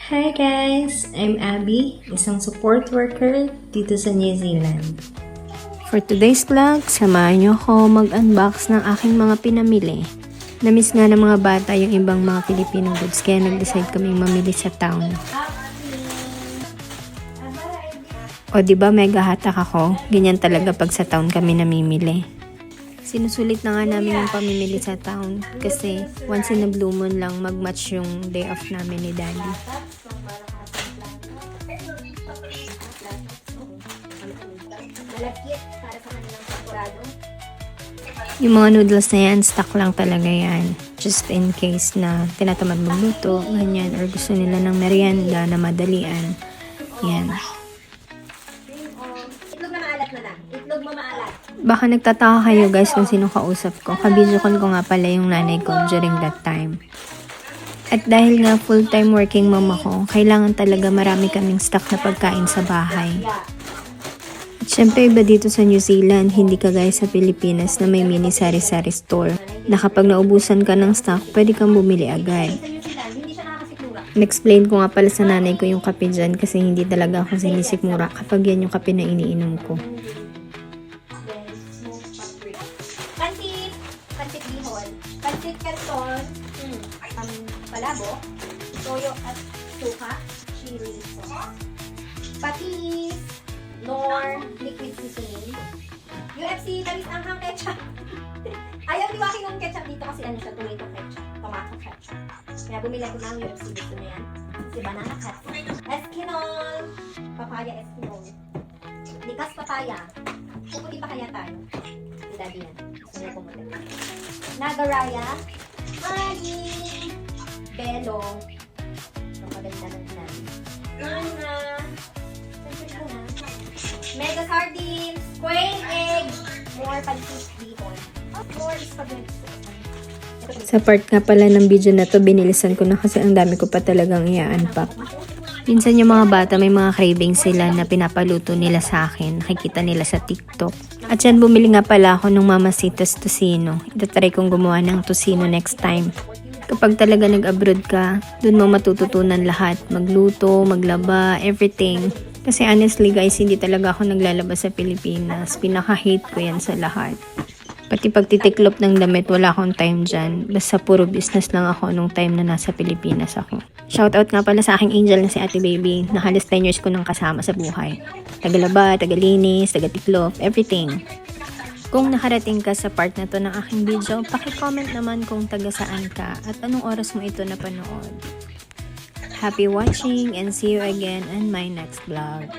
Hi guys! I'm Abby, isang support worker dito sa New Zealand. For today's vlog, samahan niyo ako mag-unbox ng aking mga pinamili. Namiss nga ng mga bata yung ibang mga Filipino goods kaya nag-decide kaming mamili sa town. O diba mega hatak ako? Ganyan talaga pag sa town kami namimili. Sinusulit na nga namin yung pamimili sa town kasi once in a blue moon lang mag-match yung day off namin ni Daddy. Yung mga noodles na yan, stock lang talaga yan. Just in case na tinatamad magluto, ganyan, or gusto nila ng merienda na madalian. Yan. Itlog na maalat na lang. Itlog mo maalat. Baka nagtataka kayo guys kung sino kausap ko. Kabidyo ko nga pala yung nanay ko during that time. At dahil nga full-time working mom ako, kailangan talaga marami kaming stock na pagkain sa bahay. At syempre iba dito sa New Zealand, hindi kagaya sa Pilipinas na may mini sari-sari store na kapag naubusan ka ng stock, pwede kang bumili agad. N-explain ko nga pala sa nanay ko yung kape dyan kasi hindi talaga ako sinisikmura kapag yan yung kape na iniinom ko. Pansit. Pansit bihon. Pansit canton. Palabo. Toyo at suka. Chili sauce. Patis. Nor. Liquid seasoning. UFC. Tamis ang ketchup. Ayaw ni Waki ng ketchup dito kasi ano siya, tomato ketchup. Tomato ketchup. Kaya bumili ko ng UFC. Gusto na yan. Kasi banana ketchup. Eskinol. Papaya eskinol. Likas papaya. Puputi pa kaya tayo. Si Daddy yan. Gusto niya pumunta. Nagaraya. Honey. Belong. Ang maganda ng sinabi. Nana. Mega sardines. Quail egg. More pansit bihon. More spaghetti. Sa part nga pala ng video na to, binilisan ko na kasi ang dami ko pa talagang i-unpack. Minsan yung mga bata may mga cravings sila na pinapaluto nila sa akin. Nakikita nila sa TikTok. At yan, bumili nga pala ako ng Mamacita's Tocino. Itatry kong gumawa ng tocino next time. Kapag talaga nag-abroad ka, dun mo matututunan lahat. Magluto, maglaba, everything. Kasi honestly guys, hindi talaga ako naglalaba sa Pilipinas. Pinaka-hate ko yan sa lahat. Pati pagtitiklop ng damit, wala akong time dyan. Basta puro business lang ako nung time na nasa Pilipinas ako. Shoutout nga pala sa aking angel na si Ate Baby. Na halos 10 years ko nang kasama sa buhay. Tagalaba, tagalinis, tagatiklop, everything. Kung nakarating ka sa part na to ng aking video, paki-comment naman kung taga saan ka at anong oras mo ito napanood. Happy watching and see you again in my next vlog.